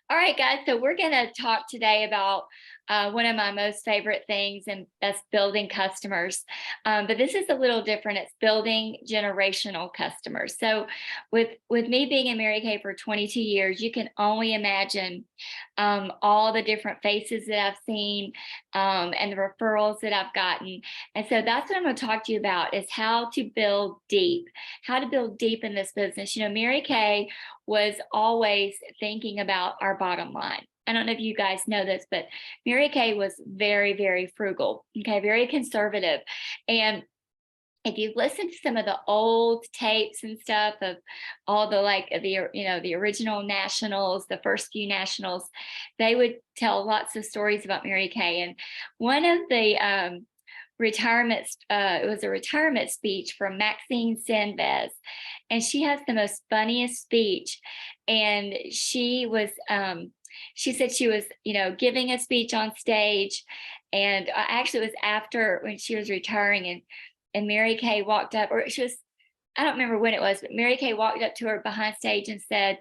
All right, guys. So we're going to talk today about one of my most favorite things, and that's building customers. But this is a little different. It's building generational customers. So, with me being in Mary Kay for 22 years, you can only imagine all the different faces that I've seen and the referrals that I've gotten. And so that's what I'm going to talk to you about: is how to build deep in this business. Mary Kay was always thinking about our bottom line. I don't know if you guys know this, but Mary Kay was very, very frugal, okay, very conservative. And if you listen to some of the old tapes and stuff of all the the original nationals, the first few nationals, they would tell lots of stories about Mary Kay. And one of the it was a retirement speech from Maxine Senvez, and she has the most funniest speech. And she said she was, giving a speech on stage, and actually it was after when she was retiring, and Mary Kay walked up, or she was, I don't remember when it was, but Mary Kay walked up to her behind stage and said,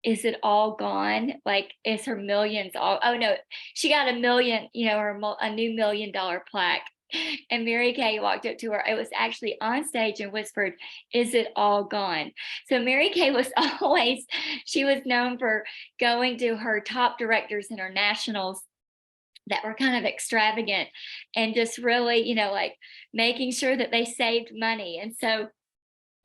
"Is it all gone? Like, is her millions all?" Oh no, she got a million, a new $1 million plaque. And Mary Kay walked up to her. It was actually on stage and whispered, "Is it all gone?" So Mary Kay was always, she was known for going to her top directors and her nationals that were kind of extravagant, and just really, like, making sure that they saved money. And so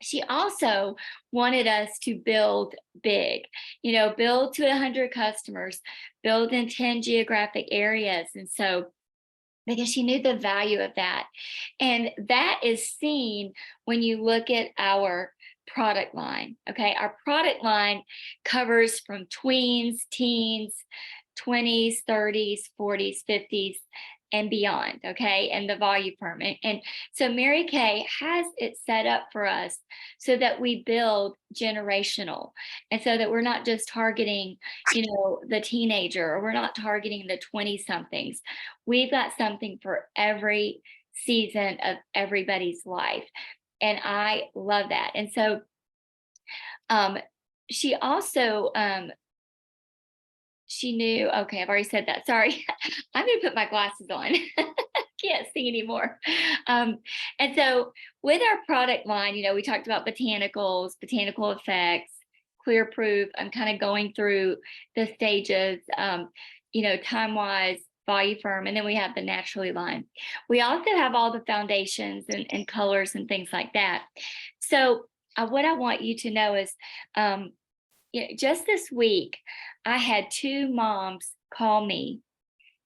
she also wanted us to build big, build to 100 customers, build in 10 geographic areas. And so, because she knew the value of that. And that is seen when you look at our product line. Okay. Our product line covers from tweens, teens, 20s, 30s, 40s, 50s, and beyond. Okay. And the volume firm. And so Mary Kay has it set up for us so that we build generational, and so that we're not just targeting, the teenager, or we're not targeting the 20 somethings. We've got something for every season of everybody's life. And I love that. And so um, she also she knew, okay, I've already said that. Sorry. I'm gonna put my glasses on. Can't see anymore. Um, and so with our product line, we talked about botanicals, botanical effects, clear proof. I'm kind of going through the stages, time wise, volume firm, and then we have the naturally line. We also have all the foundations and colors and things like that. So what I want you to know is, just this week, I had two moms call me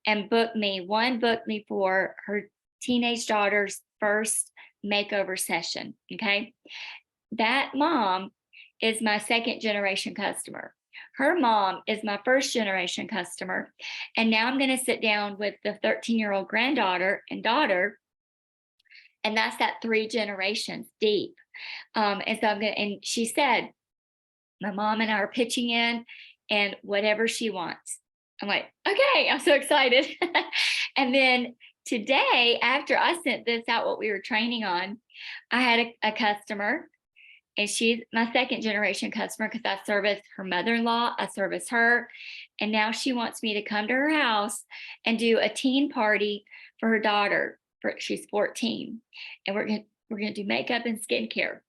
and book me. One booked me for her teenage daughter's first makeover session. Okay. That mom is my second generation customer. Her mom is my first generation customer. And now I'm going to sit down with the 13-year-old granddaughter and daughter. And that's that 3 generations deep. And so and she said, my mom and I are pitching in, and whatever she wants. I'm like, okay, I'm so excited. And then today, after I sent this out, what we were training on, I had a customer, and she's my second generation customer because I service her mother-in-law, I service her. And now she wants me to come to her house and do a teen party for her daughter. She's 14. And we're gonna do makeup and skincare.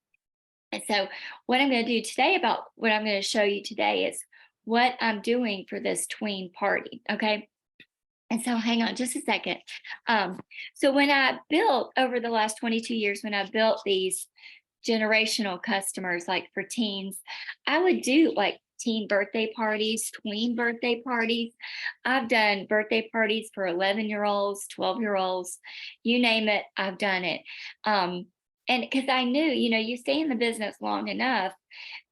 And so what I'm going to do today, about what I'm going to show you today, is what I'm doing for this tween party. Okay. And so hang on just a second. So when I built over the last 22 years, when I built these generational customers, like for teens, I would do like teen birthday parties, tween birthday parties. I've done birthday parties for 11-year-olds, 12-year-olds, you name it, I've done it. And because I knew, you stay in the business long enough,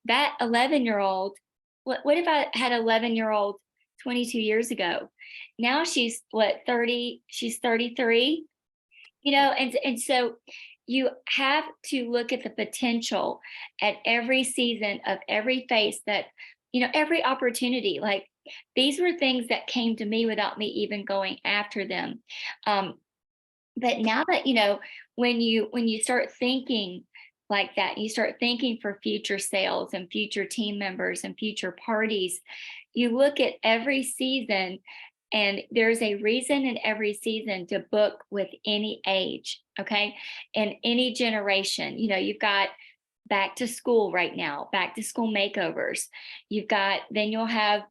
that 11-year-old, what if I had 11-year-old 22 years ago? Now she's what, 30, she's 33, and so you have to look at the potential at every season of every face, that, every opportunity. Like, these were things that came to me without me even going after them. But now that, when you start thinking like that, you start thinking for future sales and future team members and future parties, you look at every season, and there's a reason in every season to book with any age, okay? And any generation. You've got back to school right now, back to school makeovers. Then you'll have,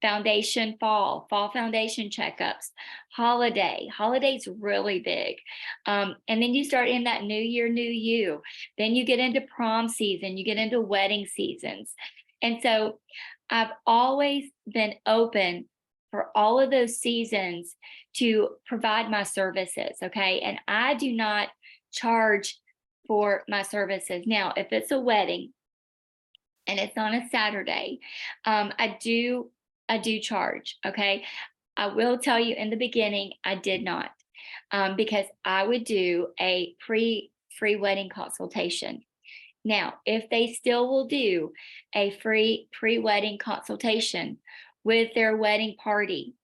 foundation fall foundation checkups, holidays really big. And then you start in that new year, new you. Then you get into prom season, you get into wedding seasons. And so I've always been open for all of those seasons to provide my services. Okay. And I do not charge for my services. Now, if it's a wedding and it's on a Saturday, I do charge. Okay. I will tell you in the beginning, I did not, because I would do a free wedding consultation. Now, if they still will do a free pre-wedding consultation with their wedding party,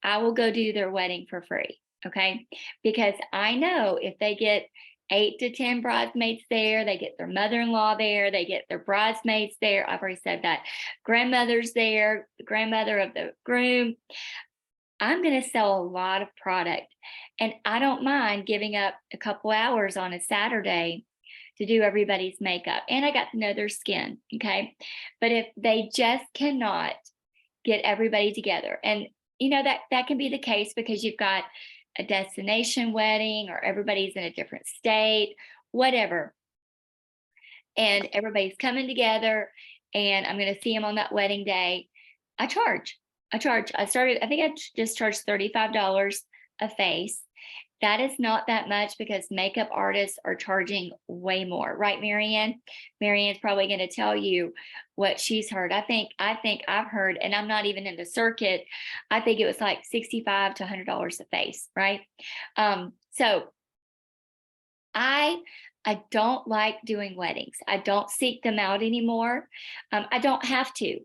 I will go do their wedding for free. Okay. Because I know if they get 8 to 10 bridesmaids there, they get their mother-in-law there, they get their bridesmaids there. I've already said that. Grandmother's there, the grandmother of the groom. I'm going to sell a lot of product, and I don't mind giving up a couple hours on a Saturday to do everybody's makeup. And I got to know their skin. Okay. But if they just cannot get everybody together, and that can be the case because you've got a destination wedding or everybody's in a different state, whatever. And everybody's coming together and I'm going to see them on that wedding day. I charge. I think I just charged $35 a face. That is not that much because makeup artists are charging way more, right, Marianne? Marianne's probably going to tell you what she's heard. I think I've heard, and I'm not even in the circuit. I think it was like $65 to $100 a face, right? So I don't like doing weddings. I don't seek them out anymore. I don't have to.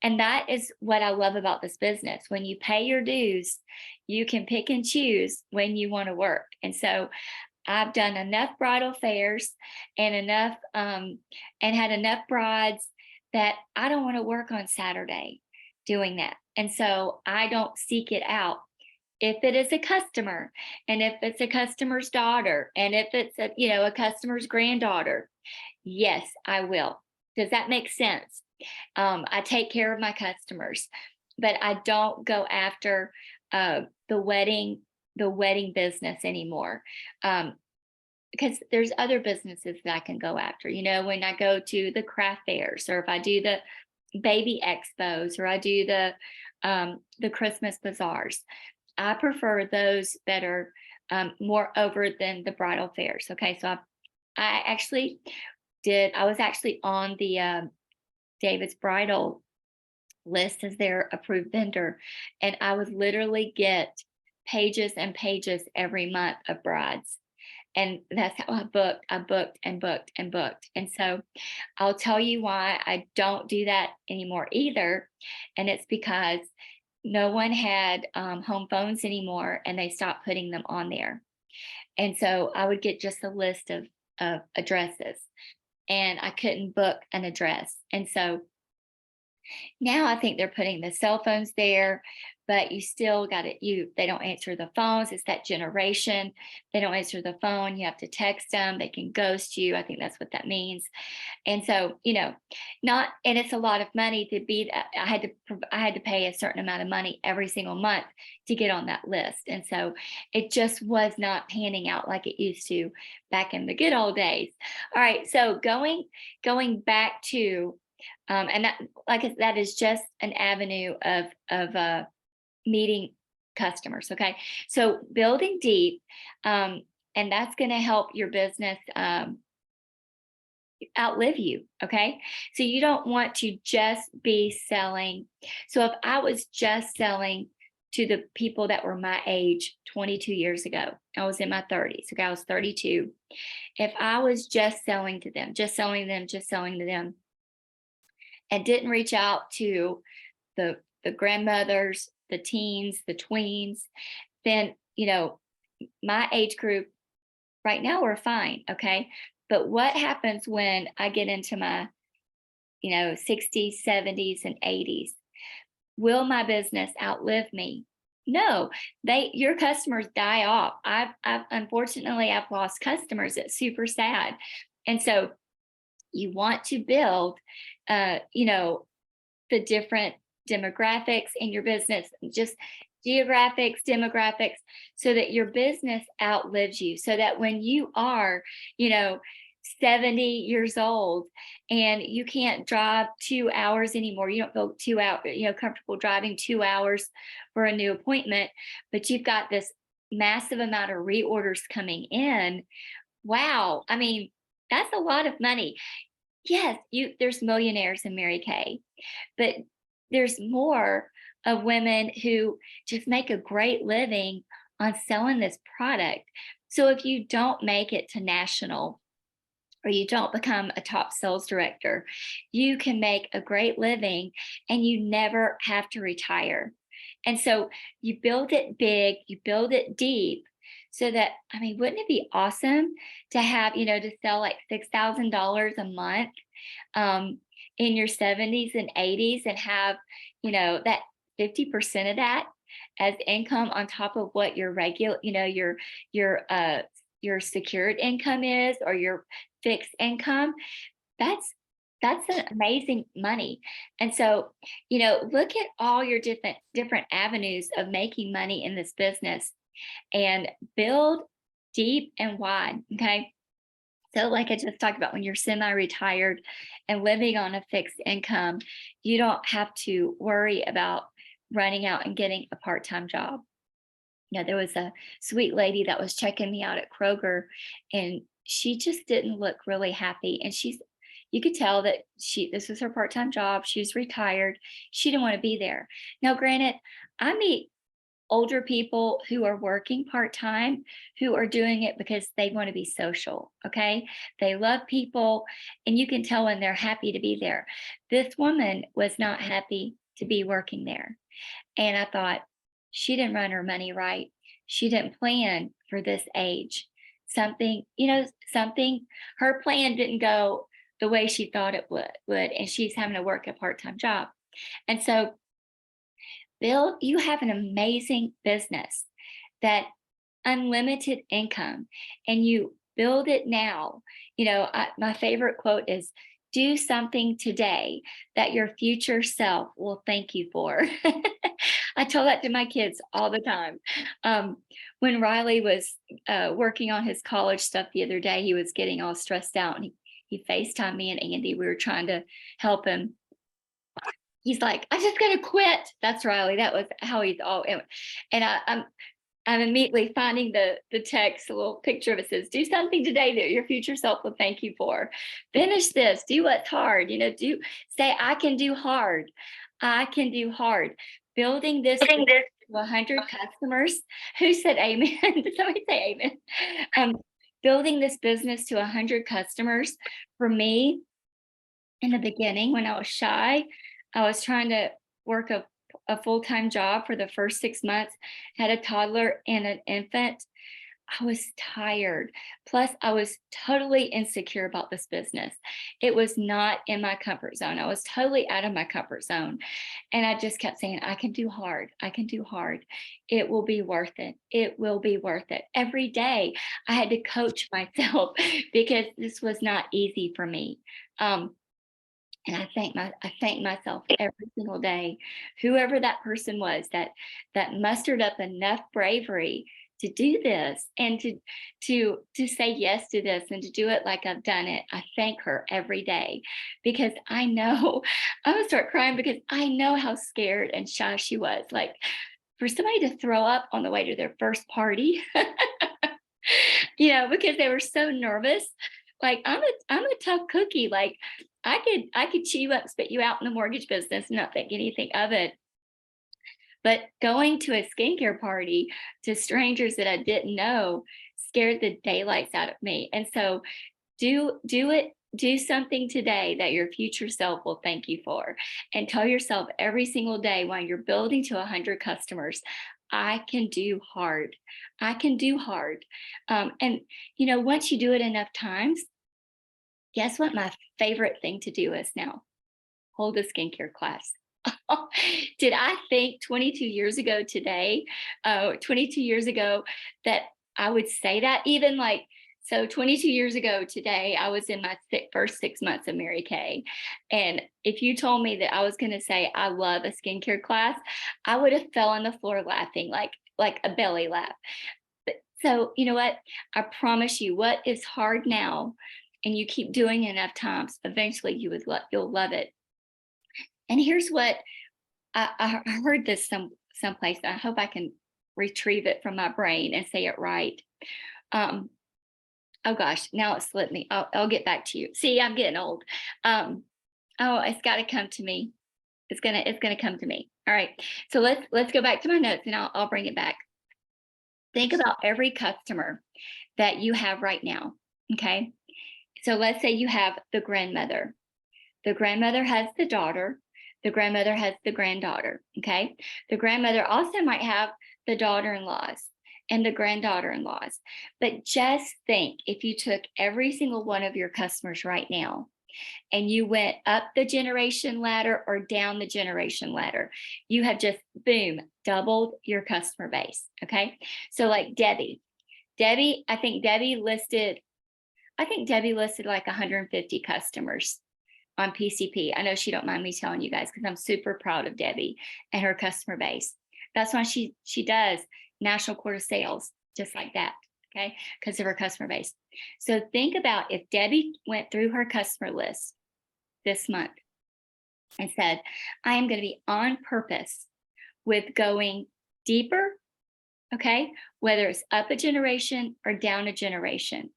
And that is what I love about this business. When you pay your dues, you can pick and choose when you want to work. And so I've done enough bridal fairs and had enough brides that I don't want to work on Saturday doing that. And so I don't seek it out. If it is a customer, and if it's a customer's daughter, and if it's a customer's granddaughter, yes, I will. Does that make sense? I take care of my customers, but I don't go after the wedding business anymore, because there's other businesses that I can go after. When I go to the craft fairs, or if I do the baby expos, or I do the Christmas bazaars, I prefer those better, more over than the bridal fairs. Okay, so I was actually on the David's Bridal list as their approved vendor, and I would literally get pages and pages every month of brides. And that's how I booked and booked and booked. And so I'll tell you why I don't do that anymore either. And it's because no one had home phones anymore, and they stopped putting them on there. And so I would get just a list of addresses, and I couldn't book an address. And so now I think they're putting the cell phones there, but you still got it. They don't answer the phones. It's that generation. They don't answer the phone. You have to text them. They can ghost you. I think that's what that means. And so, and it's a lot of money to be that. I had to pay a certain amount of money every single month to get on that list. And so it just was not panning out like it used to back in the good old days. All right. So going back to, and that is just an avenue of meeting customers. Okay. So building deep, and that's going to help your business outlive you. Okay. So you don't want to just be selling. So if I was just selling to the people that were my age 22 years ago, I was in my 30s. Okay. I was 32. If I was just selling to them, and didn't reach out to the grandmothers, the teens, the tweens, then my age group right now we're fine. Okay. But what happens when I get into my 60s, 70s, and 80s? will my business outlive me? No, your customers die off. I've unfortunately I've lost customers. It's super sad. And so you want to build, you know, the different demographics in your business, just geographics, demographics, so that your business outlives you, so that when you are, you know, 70 years old and you can't drive 2 hours anymore, you don't feel 2 hours, you know, comfortable driving 2 hours for a new appointment, but you've got this massive amount of reorders coming in. Wow. I mean, that's a lot of money. Yes, there's millionaires in Mary Kay, but there's more of women who just make a great living on selling this product. So if you don't make it to national or you don't become a top sales director, you can make a great living and you never have to retire. And so you build it big, you build it deep so that, I mean, wouldn't it be awesome to have, you know, to sell like $6,000 a month in your 70s and 80s and have, you know, that 50% of that as income on top of what your regular, you know, your secured income is, or your fixed income. That's an amazing money. And so, you know, look at all your different avenues of making money in this business and build deep and wide. Okay. So, like I just talked about, when you're semi-retired and living on a fixed income, you don't have to worry about running out and getting a part-time job. You know, there was a sweet lady that was checking me out at Kroger, and she just didn't look really happy. And you could tell that this was her part-time job. She was retired. She didn't want to be there. Now, granted, I meet older people who are working part-time who are doing it because they want to be social. Okay. They love people, and you can tell when they're happy to be there. This woman was not happy to be working there. And I thought, she didn't run her money right. She didn't plan for this age. Something, you know, her plan didn't go the way she thought it would, and she's having to work a part-time job. And so you have an amazing business, that unlimited income, and you build it now. You know, my favorite quote is, do something today that your future self will thank you for. I tell that to my kids all the time. When Riley was working on his college stuff the other day, he was getting all stressed out, and he FaceTimed me and Andy. We were trying to help him. He's like, I just gotta quit. That's Riley. That was how he's all. And I'm immediately finding the text, a little picture of it says, do something today that your future self will thank you for. Finish this, do what's hard, you know, say, I can do hard. I can do hard. Building this to 100 customers. Who said amen? Did somebody say amen? Building this business to 100 customers. For me, in the beginning, when I was shy, I was trying to work a full-time job for the first 6 months, had a toddler and an infant. I was tired. Plus, I was totally insecure about this business. It was not in my comfort zone. I was totally out of my comfort zone. And I just kept saying, I can do hard. I can do hard. It will be worth it. It will be worth it. Every day I had to coach myself because this was not easy for me. And I thank myself every single day, whoever that person was that mustered up enough bravery to do this and to say yes to this and to do it like I've done it. I thank her every day, because I know I'm gonna start crying, because I know how scared and shy she was. Like, for somebody to throw up on the way to their first party, you know, because they were so nervous. Like, I'm a tough cookie. Like, I could chew you up, spit you out in the mortgage business, and not think anything of it. But going to a skincare party to strangers that I didn't know scared the daylights out of me. And so do something today that your future self will thank you for. And tell yourself every single day while you're building to 100 customers, I can do hard. I can do hard. And, you know, once you do it enough times, guess what my favorite thing to do is now? Hold a skincare class. Did I think 22 years ago today, 22 years ago, that I would say that? Even like, so 22 years ago today, I was in my first 6 months of Mary Kay. And if you told me that I was going to say I love a skincare class, I would have fell on the floor laughing like a belly laugh. But so you know what? I promise you, what is hard now, and you keep doing it enough times, eventually you'll love it. And here's what I heard this someplace. I hope I can retrieve it from my brain and say it right. Um, oh gosh, now it slipped me. I'll get back to you. See, I'm getting old. Oh, it's got to come to me. It's gonna come to me. All right. So let's go back to my notes, and I'll bring it back. Think about every customer that you have right now. Okay. So let's say you have the grandmother. The grandmother has the daughter. The grandmother has the granddaughter. Okay. The grandmother also might have the daughter-in-laws and the granddaughter-in-laws. But just think, if you took every single one of your customers right now and you went up the generation ladder or down the generation ladder, you have just, boom, doubled your customer base. Okay. So like Debbie, I think Debbie listed like 150 customers on PCP. I know she don't mind me telling you guys, because I'm super proud of Debbie and her customer base. That's why she does national quarter sales just like that, okay? Because of her customer base. So think about if Debbie went through her customer list this month and said, I am going to be on purpose with going deeper, okay? Whether it's up a generation or down a generation,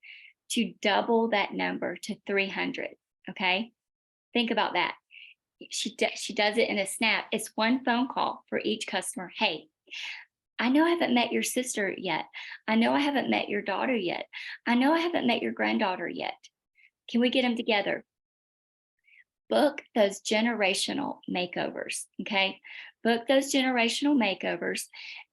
to double that number to 300, okay? Think about that. She does it in a snap. It's one phone call for each customer. Hey, I know I haven't met your sister yet. I know I haven't met your daughter yet. I know I haven't met your granddaughter yet. Can we get them together? Book those generational makeovers, okay? Book those generational makeovers.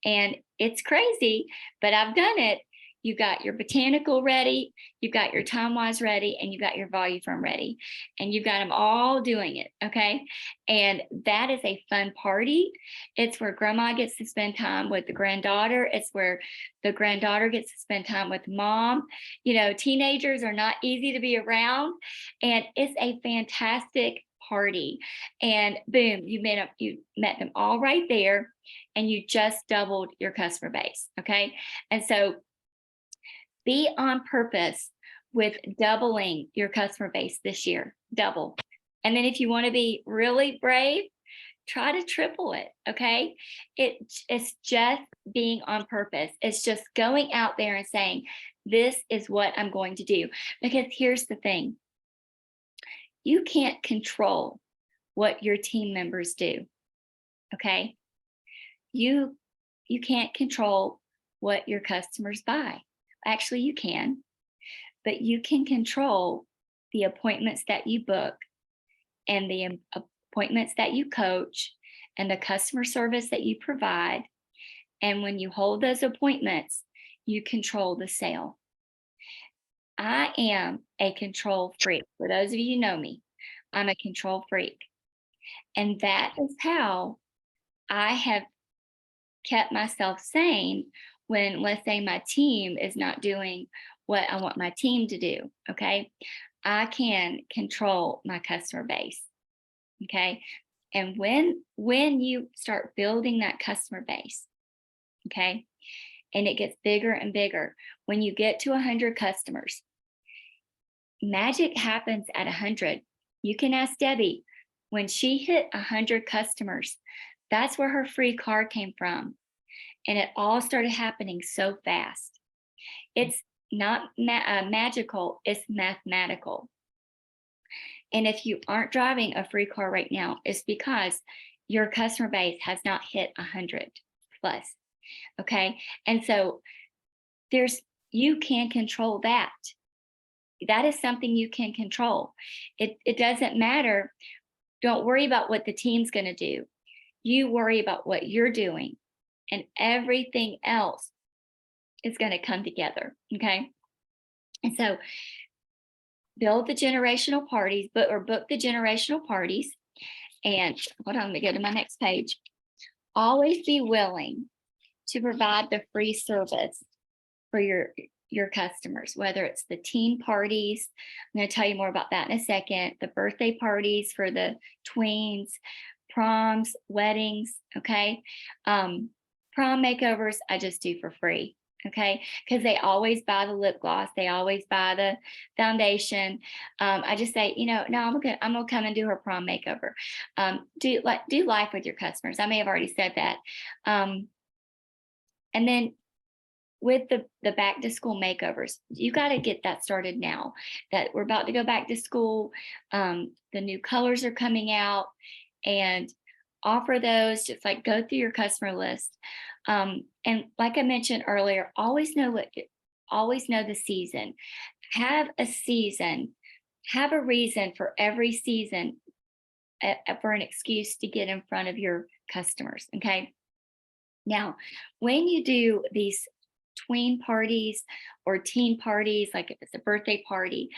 And it's crazy, but I've done it. You got your botanical ready, you got your Time Wise ready, and you got your Voluform ready, and you've got them all doing it, okay? And that is a fun party. It's where grandma gets to spend time with the granddaughter. It's where the granddaughter gets to spend time with mom. You know, teenagers are not easy to be around, and it's a fantastic party. And boom, you met them all right there, and you just doubled your customer base, okay? And so be on purpose with doubling your customer base this year, double. And then if you want to be really brave, try to triple it, okay? It's just being on purpose. It's just going out there and saying, this is what I'm going to do. Because here's the thing. You can't control what your team members do, okay? You can't control what your customers buy. Actually, you can, but you can control the appointments that you book and the appointments that you coach and the customer service that you provide. And when you hold those appointments, you control the sale. I am a control freak. For those of you who know me, I'm a control freak. And that is how I have kept myself sane when, let's say, my team is not doing what I want my team to do, okay? I can control my customer base, okay? And when you start building that customer base, okay, and it gets bigger and bigger, when you get to 100 customers, magic happens at 100. You can ask Debbie, when she hit 100 customers, that's where her free car came from. And it all started happening so fast. It's not magical, it's mathematical. And if you aren't driving a free car right now, it's because your customer base has not hit 100 plus, okay? And so you can control that. That is something you can control. It doesn't matter. Don't worry about what the team's gonna do. You worry about what you're doing, and everything else is going to come together, okay? And so build the generational parties, book the generational parties, And hold on, let me go to my next page. Always be willing to provide the free service for your customers, whether it's the teen parties. I'm going to tell you more about that in a second. The birthday parties for the tweens, proms, weddings. Okay. Prom makeovers, I just do for free. Okay. Because they always buy the lip gloss. They always buy the foundation. I just say, no, I'm gonna come and do her prom makeover. Do life with your customers. I may have already said that. And then with the back to school makeovers, you got to get that started now that we're about to go back to school. The new colors are coming out, and offer those. Just like go through your customer list. And like I mentioned earlier, always know the season. Have a season, have a reason for every season, for an excuse to get in front of your customers. Okay. Now, when you do these tween parties or teen parties, like if it's a birthday party,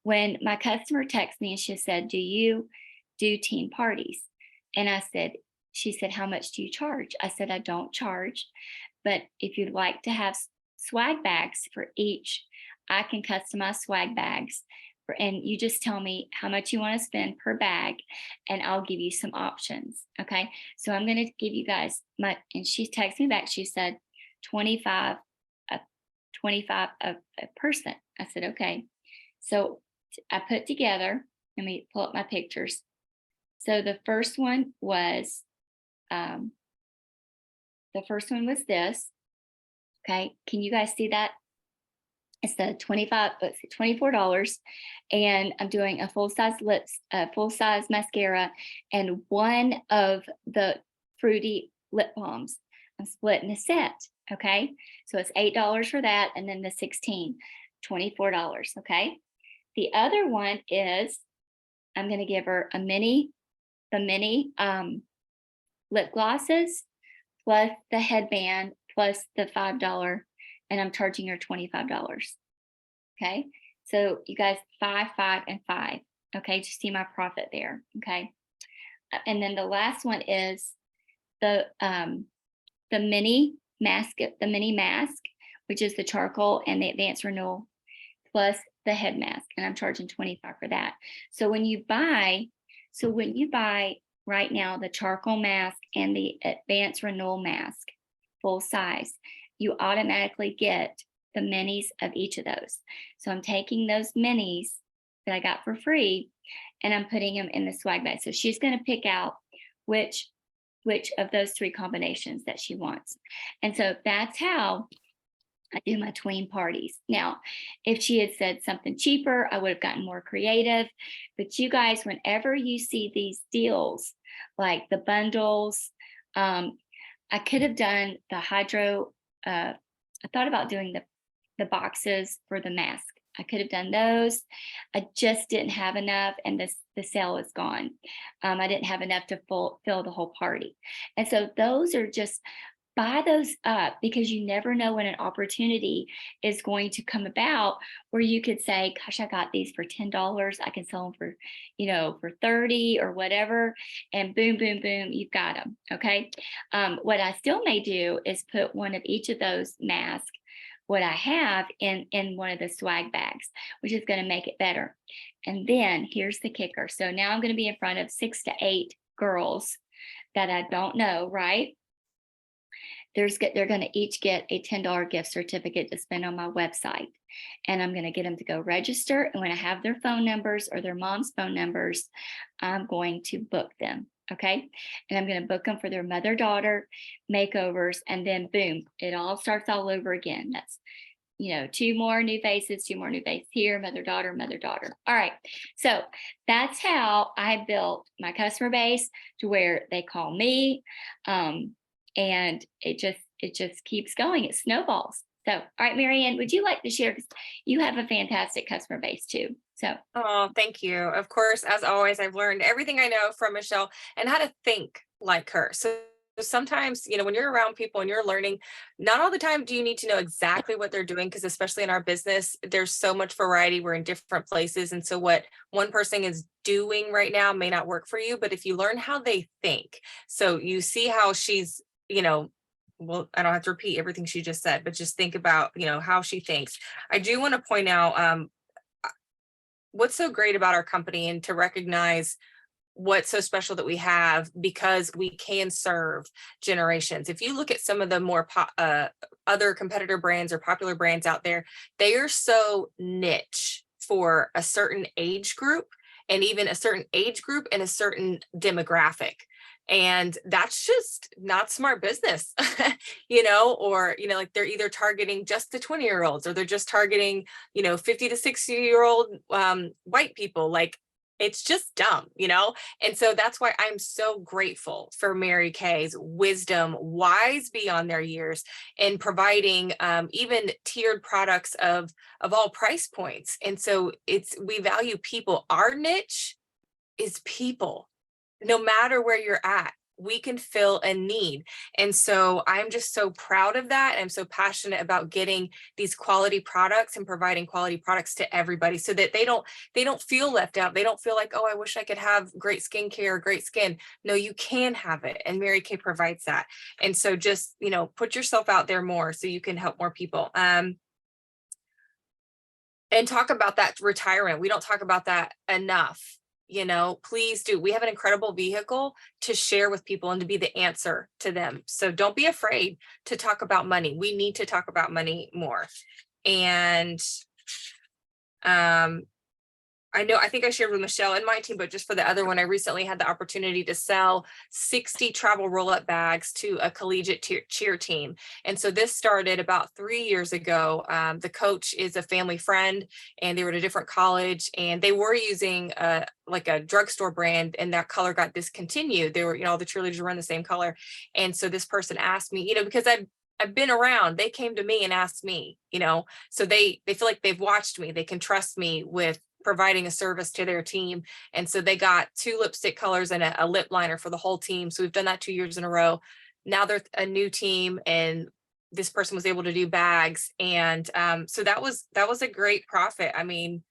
when my customer texted me and she said, "Do you do teen parties?" And she said, "How much do you charge?" I said, "I don't charge, but if you'd like to have swag bags for each, I can customize swag bags. And you just tell me how much you want to spend per bag, and I'll give you some options." Okay. So I'm going to give you guys and she texted me back. She said, 25 a person. I said, okay. So I put together, let me pull up my pictures. So the first one was this. Okay. Can you guys see that? It's the $24. And I'm doing a full-size full-size mascara and one of the fruity lip balms. I'm splitting a set. Okay. So it's $8 for that. And then the 16, $24. Okay. The other one is, I'm going to give her the mini lip glosses plus the headband plus the $5, and I'm charging her $25. Okay. So you guys, 5, 5, and 5. Okay. Just see my profit there. Okay. And then the last one is the mini mask, which is the charcoal and the advanced renewal plus the head mask, and I'm charging $25 for that. So when you buy right now the charcoal mask and the advanced renewal mask full size, you automatically get the minis of each of those. So I'm taking those minis that I got for free and I'm putting them in the swag bag. So she's going to pick out which of those 3 combinations that she wants. And so that's how I do my tween parties. Now, if she had said something cheaper, I would have gotten more creative. But you guys, whenever you see these deals, like the bundles, I could have done the hydro. I thought about doing the boxes for the mask. I could have done those. I just didn't have enough, and the sale is gone. I didn't have enough to fill the whole party. And so those are just, buy those up, because you never know when an opportunity is going to come about where you could say, gosh, I got these for $10. I can sell them for, for 30 or whatever. And boom, boom, boom, you've got them. Okay. What I still may do is put one of each of those masks, what I have, in one of the swag bags, which is going to make it better. And then here's the kicker. So now I'm going to be in front of 6 to 8 girls that I don't know, right? They're going to each get a $10 gift certificate to spend on my website. And I'm going to get them to go register. And when I have their phone numbers or their mom's phone numbers, I'm going to book them. Okay. And I'm going to book them for their mother-daughter makeovers. And then boom, it all starts all over again. That's, 2 more new faces here, mother-daughter, mother-daughter. All right. So that's how I built my customer base to where they call me. And it just keeps going. It snowballs. So, all right, Marianne, would you like to share? Because you have a fantastic customer base too. So, Oh, thank you. Of course, as always, I've learned everything I know from Michelle and how to think like her. So sometimes, when you're around people and you're learning, not all the time do you need to know exactly what they're doing, because especially in our business, there's so much variety. We're in different places. And so what one person is doing right now may not work for you, but if you learn how they think, so you see how she's, well, I don't have to repeat everything she just said, but just think about, how she thinks. I do want to point out what's so great about our company, and to recognize what's so special that we have, because we can serve generations. If you look at some of the more other competitor brands or popular brands out there, they are so niche for a certain age group, and even a certain age group and a certain demographic. And that's just not smart business, or, like they're either targeting just the 20-year-olds, or they're just targeting, 50 to 60-year-old white people. Like, it's just dumb. And so that's why I'm so grateful for Mary Kay's wisdom, wise beyond their years, in providing even tiered products of all price points. And so we value people. Our niche is people. No matter where you're at, we can fill a need. And so I'm just so proud of that. I'm so passionate about getting these quality products and providing quality products to everybody, so that they don't feel left out. They don't feel like, oh, I wish I could have great skincare or great skin. No, you can have it. And Mary Kay provides that. And so just, put yourself out there more so you can help more people. And talk about that retirement. We don't talk about that enough. Please do. We have an incredible vehicle to share with people and to be the answer to them. So don't be afraid to talk about money. We need to talk about money more. And I think I shared with Michelle and my team, but just for the other one, I recently had the opportunity to sell 60 travel roll-up bags to a collegiate cheer team. And so this started about 3 years ago. The coach is a family friend, and they were at a different college, and they were using like a drugstore brand, and that color got discontinued. They were, all the cheerleaders were in the same color. And so this person asked me, because I've been around, they came to me and asked me, so they feel like they've watched me. They can trust me with providing a service to their team. And so they got 2 lipstick colors and a lip liner for the whole team. So we've done that 2 years in a row. Now they're a new team, and this person was able to do bags. And so that was a great profit. I mean,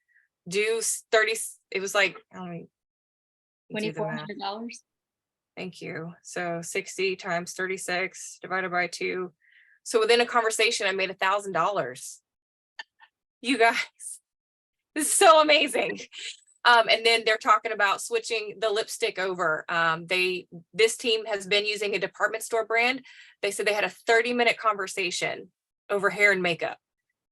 do 30, it was like, I don't know, do the math. $2,400. Thank you. So 60 times 36 divided by 2. So within a conversation, I made $1,000. You guys, this is so amazing. And then they're talking about switching the lipstick over. This team has been using a department store brand. They said they had a 30-minute conversation over hair and makeup.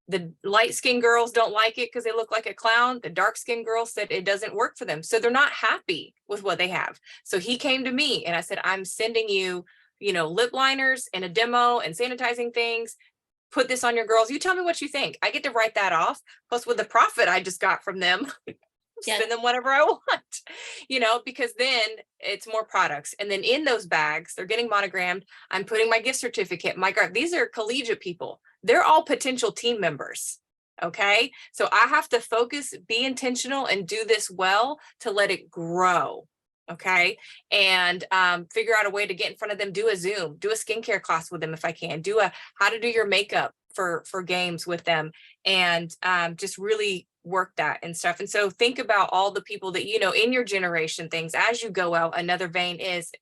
The light-skinned girls don't like it because they look like a clown. The dark-skinned girls said it doesn't work for them. So they're not happy with what they have. So he came to me and I said, I'm sending you, lip liners and a demo and sanitizing things. Put this on your girls. You tell me what you think. I get to write that off. Plus with the profit I just got from them, Yes. send them whatever I want, because then it's more products. And then in those bags, they're getting monogrammed. I'm putting my gift certificate. My God, these are collegiate people. They're all potential team members. Okay. So I have to focus, be intentional, and do this well to let it grow. Okay. And figure out a way to get in front of them, do a Zoom, do a skincare class with them if I can, do a how to do your makeup for games with them, and just really work that and stuff. And so think about all the people that, in your generation things as you go out. Another vein is,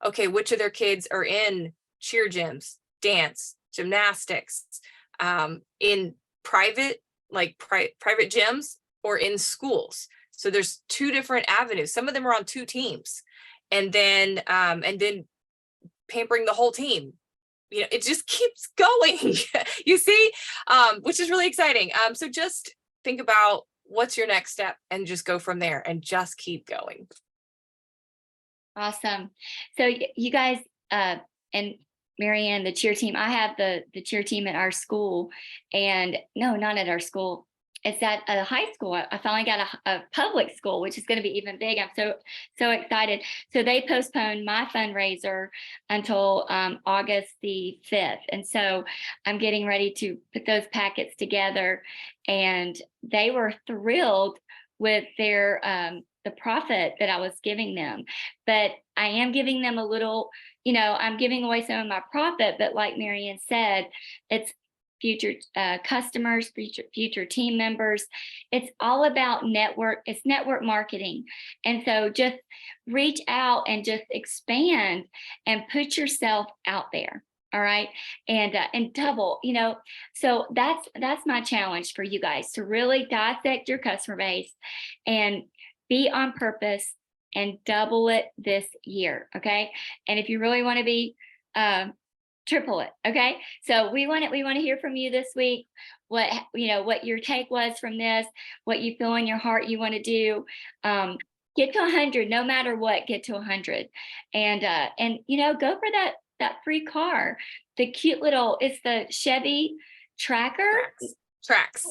okay, which of their kids are in cheer gyms, dance, gymnastics, in private, like private gyms, or in schools. So there's 2 different avenues. Some of them are on 2 teams, and then pampering the whole team. It just keeps going, you see, which is really exciting. So just think about what's your next step and just go from there and just keep going. Awesome. So you guys, and Marianne, the cheer team, I have the cheer team at our school, and no, not at our school. It's at a high school. I finally got a public school, which is going to be even big. I'm so excited. So they postponed my fundraiser until August the 5th. And so I'm getting ready to put those packets together, and they were thrilled with their the profit that I was giving them. But I am giving them a little, I'm giving away some of my profit, but like Marianne said, it's future customers, future team members. It's all about it's network marketing. And so just reach out and just expand and put yourself out there. All right. And double, so that's my challenge for you guys, to really dissect your customer base and be on purpose and double it this year. Okay. And if you really want to be, triple it. Okay. So we want to hear from you this week. What your take was from this, what you feel in your heart you want to do. Get to 100, no matter what, get to 100. And go for that free car. It's the Chevy Tracker. Tracks.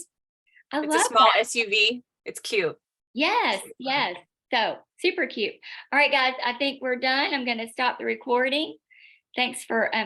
I It's love a small that. SUV. It's cute. Yes, yes. So super cute. All right, guys, I think we're done. I'm going to stop the recording. Thanks for